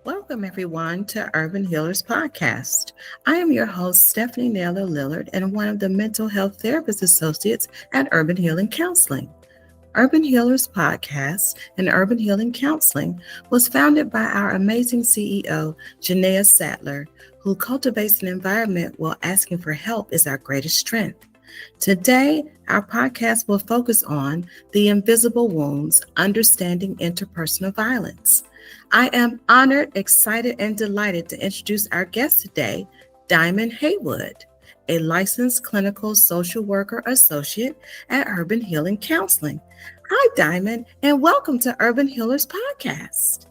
Welcome, everyone, to Urban Healers Podcast. I am your host, Stephanie Naylor Lillard, and one of the mental health therapist associates at Urban Healing Counseling. Urban Healers Podcast and Urban Healing Counseling was founded by our amazing CEO, Janaea Sattler, who cultivates an environment where asking for help is our greatest strength. Today, our podcast will focus on the invisible wounds, understanding interpersonal violence. I am honored, excited, and delighted to introduce our guest today, Diamond Haywood, a licensed clinical social worker associate at Urban Healing Counseling. Hi, Diamond, and welcome to Urban Healers Podcast.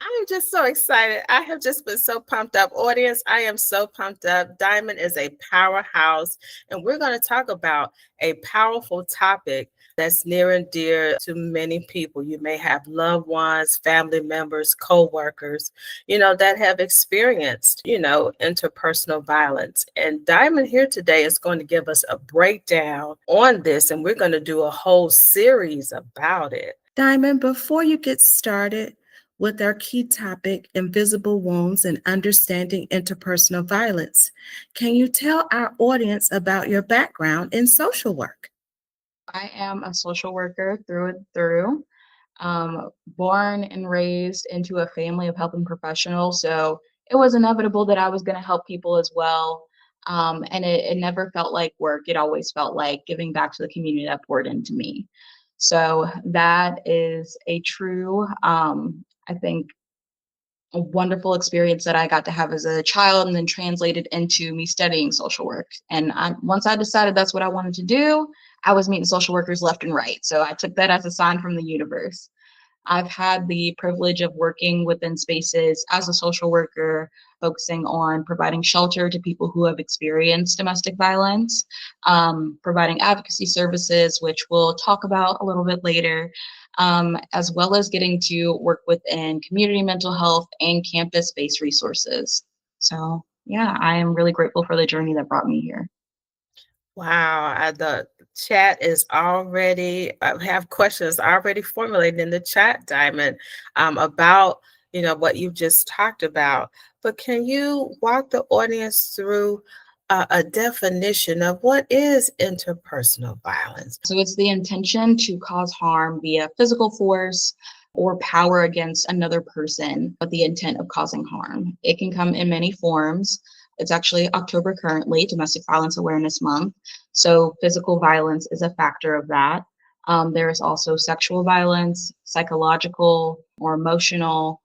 I'm just so excited. I have just been so pumped up. Audience, I am so pumped up. Diamond is a powerhouse, and we're going to talk about a powerful topic that's near and dear to many people. You may have loved ones, family members, co-workers, that have experienced, interpersonal violence. And Diamond here today is going to give us a breakdown on this, and we're going to do a whole series about it. Diamond, before you get started with our key topic, invisible wounds and understanding interpersonal violence, can you tell our audience about your background in social work? I am a social worker through and through. Born and raised into a family of helping professionals, so it was inevitable that I was going to help people as well. And it never felt like work. It always felt like giving back to the community that poured into me. So that is a true, I think, a wonderful experience that I got to have as a child and then translated into me studying social work. And once I decided that's what I wanted to do, I was meeting social workers left and right. So I took that as a sign from the universe. I've had the privilege of working within spaces as a social worker, focusing on providing shelter to people who have experienced domestic violence, providing advocacy services, which we'll talk about a little bit later, as well as getting to work within community mental health and campus-based resources. So yeah, I am really grateful for the journey that brought me here. Wow, the chat is already, I have questions already formulated in the chat, Diamond, about, what you just talked about. But can you walk the audience through a definition of what is interpersonal violence? So it's the intention to cause harm via physical force or power against another person with the intent of causing harm. It can come in many forms. It's actually October currently, Domestic Violence Awareness Month. So physical violence is a factor of that. There is also sexual violence, psychological or emotional,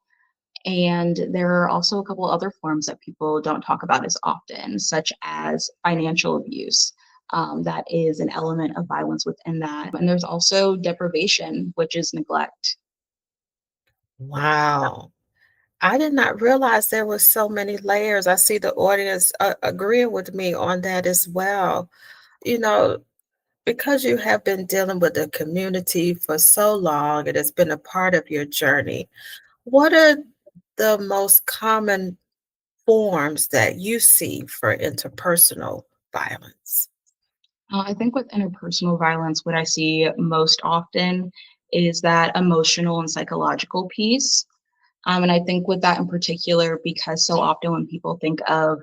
and there are also a couple other forms that people don't talk about as often, such as financial abuse. That is an element of violence within that. And there's also deprivation, which is neglect. Wow. I did not realize there were so many layers. I see the audience agreeing with me on that as well. You know, because you have been dealing with the community for so long, it has been a part of your journey. What are the most common forms that you see for interpersonal violence? I think with interpersonal violence, what I see most often is that emotional and psychological piece. And I think with that in particular, because so often when people think of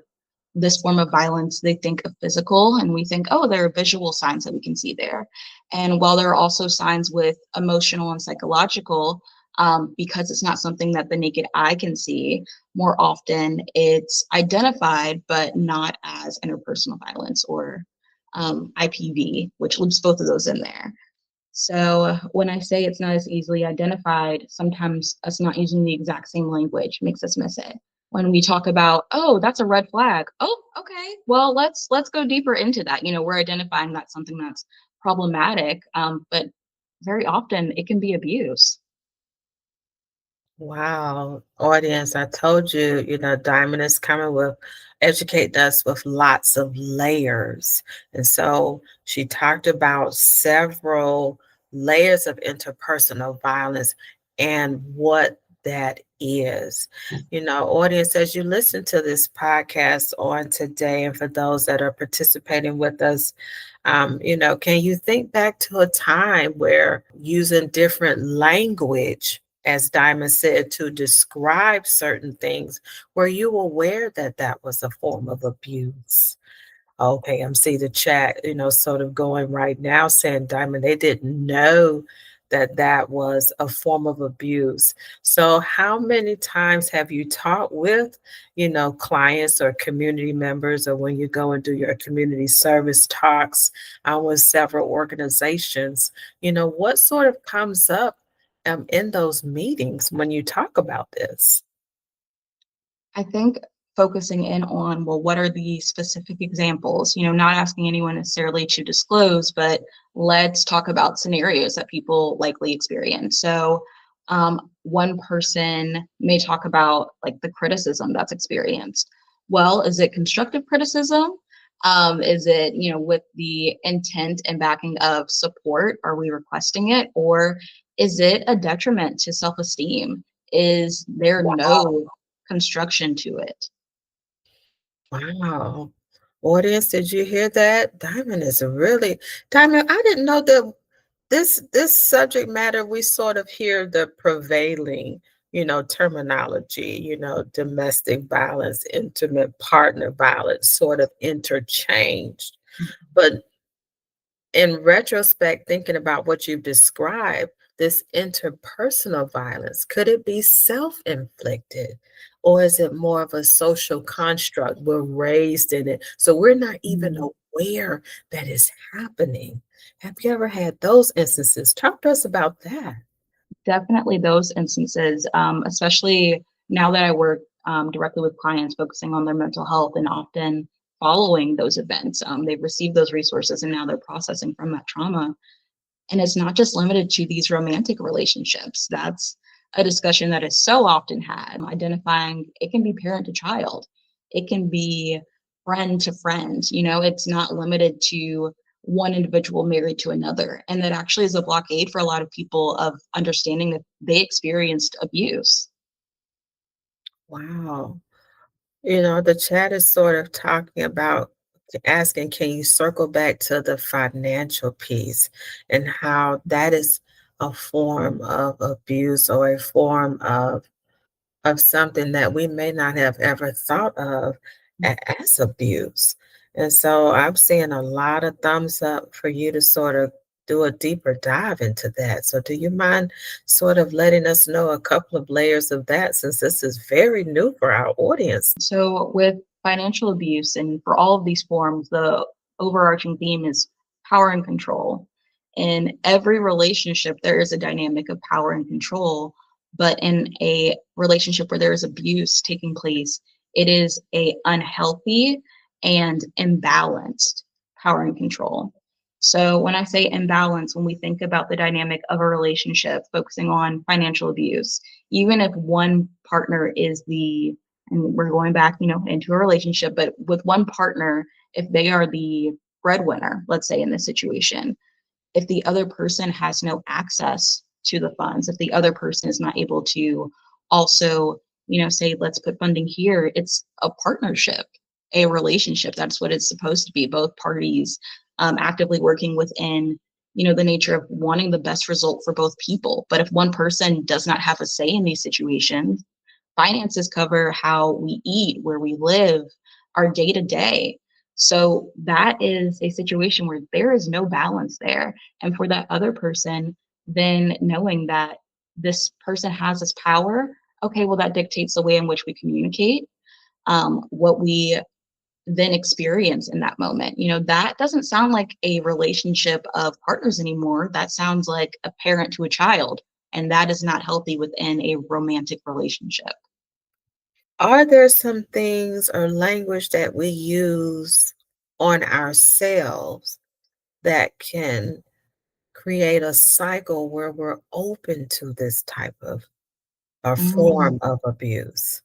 this form of violence, they think of physical and we think, oh, there are visual signs that we can see there. And while there are also signs with emotional and psychological, because it's not something that the naked eye can see, more often it's identified, but not as interpersonal violence or IPV, which loops both of those in there. So when I say it's not as easily identified, sometimes us not using the exact same language makes us miss it. When we talk about, oh, that's a red flag. Oh, okay. Well, let's go deeper into that. We're identifying that's something that's problematic, but very often it can be abuse. Wow, audience, I told you, Diamond is coming with educating us with lots of layers. And so she talked about several layers of interpersonal violence and what that is. Audience, as you listen to this podcast on today, and for those that are participating with us, can you think back to a time where using different language as Diamond said, to describe certain things? Were you aware that that was a form of abuse? Okay, I'm seeing the chat, sort of going right now saying, Diamond, they didn't know that that was a form of abuse. So, how many times have you talked with, clients or community members, or when you go and do your community service talks with several organizations? What sort of comes up in those meetings when you talk about this? I think focusing in on, well, what are the specific examples? Not asking anyone necessarily to disclose, but let's talk about scenarios that people likely experience. So, one person may talk about like the criticism that's experienced. Well, is it constructive criticism? Is it, with the intent and backing of support? Are we requesting it? Or is it a detriment to self esteem? Is there no construction to it? Wow. Audience, did you hear that? Diamond, I didn't know that this subject matter, we sort of hear the prevailing, terminology, domestic violence, intimate partner violence, sort of interchanged. But in retrospect, thinking about what you've described, this interpersonal violence, could it be self-inflicted? Or is it more of a social construct? We're raised in it, so we're not even Mm. aware that it's happening. Have you ever had those instances? Talk to us about that. Definitely those instances, especially now that I work directly with clients focusing on their mental health and often following those events. They've received those resources and now they're processing from that trauma. And it's not just limited to these romantic relationships. That's a discussion that is so often had. Identifying it can be parent to child, it can be friend to friend. It's not limited to one individual married to another. And that actually is a blockade for a lot of people of understanding that they experienced abuse. Wow. The chat is sort of talking about asking, can you circle back to the financial piece and how that is a form of abuse or a form of something that we may not have ever thought of as abuse. And so I'm seeing a lot of thumbs up for you to sort of do a deeper dive into that. So do you mind sort of letting us know a couple of layers of that, since this is very new for our audience? So, with financial abuse and for all of these forms, the overarching theme is power and control. In every relationship, there is a dynamic of power and control. But in a relationship where there is abuse taking place, it is a unhealthy and imbalanced power and control. So when I say imbalance, when we think about the dynamic of a relationship, focusing on financial abuse, even if one partner is and we're going back, into a relationship, but with one partner, if they are the breadwinner, let's say in this situation, if the other person has no access to the funds, if the other person is not able to also, say, let's put funding here, it's a partnership, a relationship. That's what it's supposed to be. Both parties actively working within, the nature of wanting the best result for both people. But if one person does not have a say in these situations, finances cover how we eat, where we live, our day to day. So that is a situation where there is no balance there. And for that other person, then knowing that this person has this power, okay, well, that dictates the way in which we communicate, what we then experience in that moment. That doesn't sound like a relationship of partners anymore. That sounds like a parent to a child. And that is not healthy within a romantic relationship. Are there some things or language that we use on ourselves that can create a cycle where we're open to this type of a Mm. form of abuse?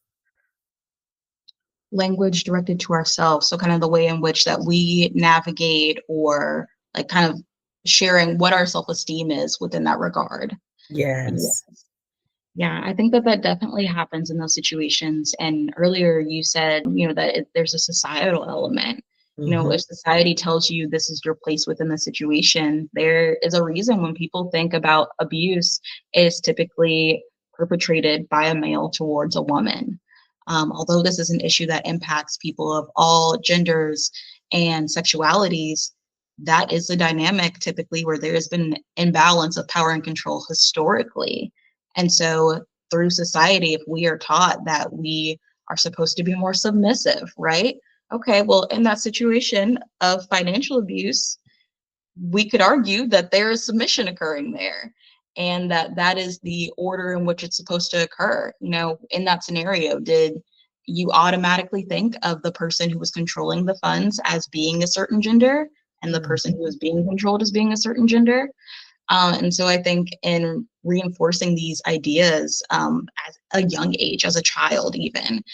Language directed to ourselves. So kind of the way in which that we navigate or like kind of sharing what our self-esteem is within that regard. Yeah. Yes. Yeah, I think that that definitely happens in those situations. And earlier you said, that there's a societal element. Mhm. If society tells you this is your place within the situation, there is a reason when people think about abuse is typically perpetrated by a male towards a woman. Although this is an issue that impacts people of all genders and sexualities, that is the dynamic typically where there has been an imbalance of power and control historically. And so through society, if we are taught that we are supposed to be more submissive, right? Okay, well, in that situation of financial abuse, we could argue that there is submission occurring there and that that is the order in which it's supposed to occur. In that scenario, did you automatically think of the person who was controlling the funds as being a certain gender and the person who was being controlled as being a certain gender? And so I think in reinforcing these ideas at a young age, as a child even,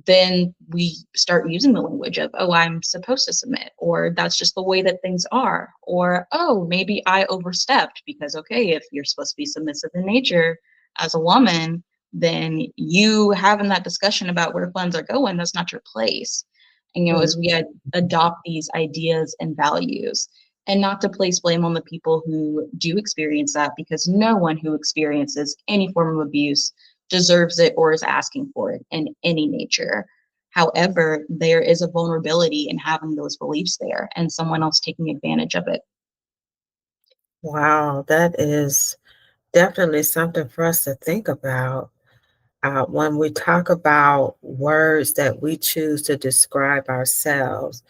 then we start using the language of, oh, I'm supposed to submit, or that's just the way that things are, or, oh, maybe I overstepped because, okay, if you're supposed to be submissive in nature as a woman, then you having that discussion about where funds are going, that's not your place. And, as we adopt these ideas and values, and not to place blame on the people who do experience that, because no one who experiences any form of abuse deserves it or is asking for it in any nature. However, there is a vulnerability in having those beliefs there and someone else taking advantage of it. Wow, that is definitely something for us to think about. When we talk about words that we choose to describe ourselves,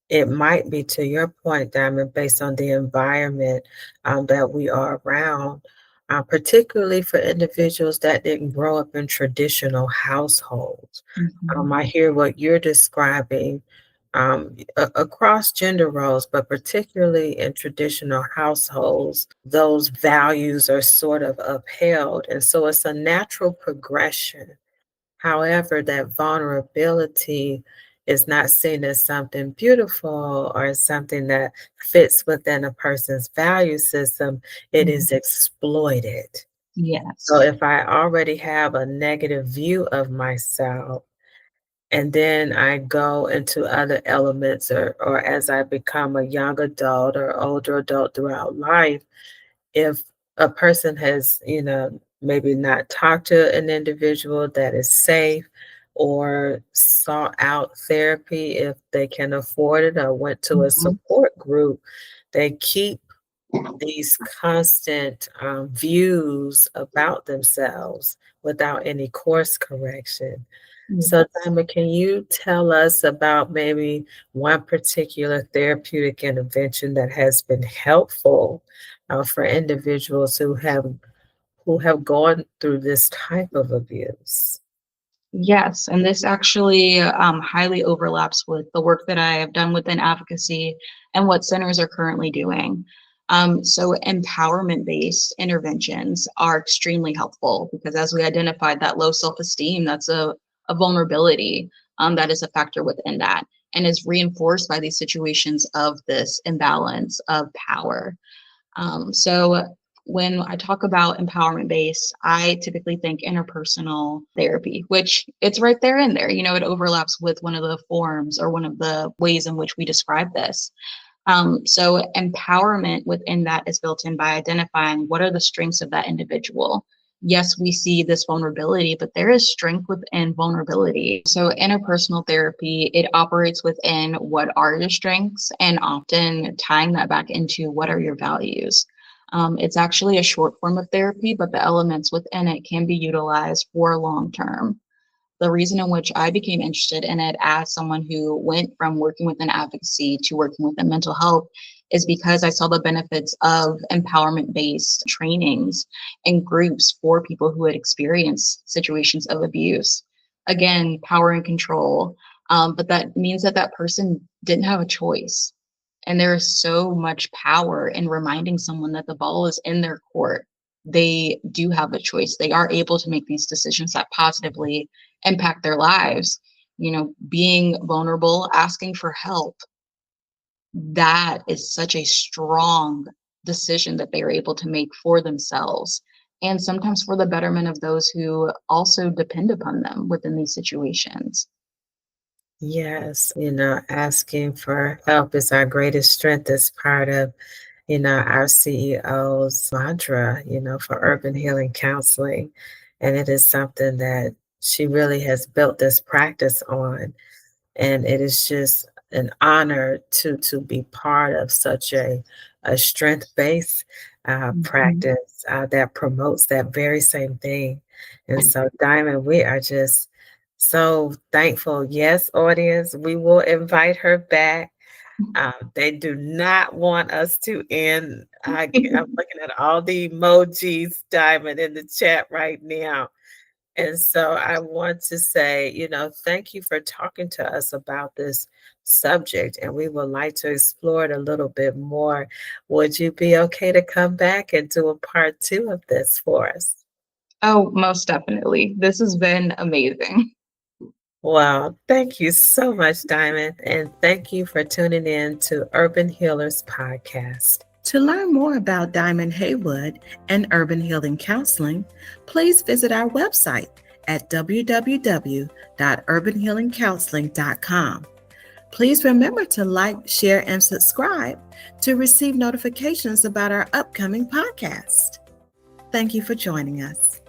it might be, to your point, Diamond, based on the environment that we are around, particularly for individuals that didn't grow up in traditional households. I hear what you're describing across gender roles, but particularly in traditional households, those values are sort of upheld. And so it's a natural progression. However, that vulnerability is not seen as something beautiful or as something that fits within a person's value system. It is exploited. So Yes. if I already have a negative view of myself, and then I go into other elements, or as I become a young adult or older adult throughout life, if a person has, maybe not talked to an individual that is safe or sought out therapy if they can afford it or went to a support group, they keep these constant views about themselves without any course correction. So, Diamond, can you tell us about maybe one particular therapeutic intervention that has been helpful for individuals who have gone through this type of abuse? Yes, and this actually highly overlaps with the work that I have done within advocacy and what centers are currently doing. So empowerment-based interventions are extremely helpful because as we identified that low self-esteem, that's a vulnerability that is a factor within that and is reinforced by these situations of this imbalance of power. So when I talk about empowerment based, I typically think interpersonal therapy, which it's right there in there. It overlaps with one of the forms or one of the ways in which we describe this. So empowerment within that is built in by identifying what are the strengths of that individual. Yes, we see this vulnerability, but there is strength within vulnerability. So interpersonal therapy, it operates within what are your strengths and often tying that back into what are your values. It's actually a short form of therapy, but the elements within it can be utilized for long term. The reason in which I became interested in it as someone who went from working within advocacy to working within mental health is because I saw the benefits of empowerment based trainings and groups for people who had experienced situations of abuse. Again, power and control. But that means that that person didn't have a choice. And there is so much power in reminding someone that the ball is in their court. They do have a choice. They are able to make these decisions that positively impact their lives. Being vulnerable, asking for help, that is such a strong decision that they are able to make for themselves and sometimes for the betterment of those who also depend upon them within these situations. Yes, asking for help is our greatest strength as part of our CEO's mantra, for urban healing counseling. And it is something that she really has built this practice on. And it is just an honor to be part of such a strength-based practice that promotes that very same thing. And so, Diamond, we are just so thankful. Yes, audience, we will invite her back. They do not want us to end. I'm looking at all the emojis, Diamond, in the chat right now. And so I want to say, thank you for talking to us about this subject, and we would like to explore it a little bit more. Would you be okay to come back and do a part 2 of this for us? Oh, most definitely. This has been amazing. Well, thank you so much, Diamond, and thank you for tuning in to Urban Healers Podcast. To learn more about Diamond Haywood and Urban Healing Counseling, please visit our website at www.urbanhealingcounseling.com. Please remember to like, share, and subscribe to receive notifications about our upcoming podcast. Thank you for joining us.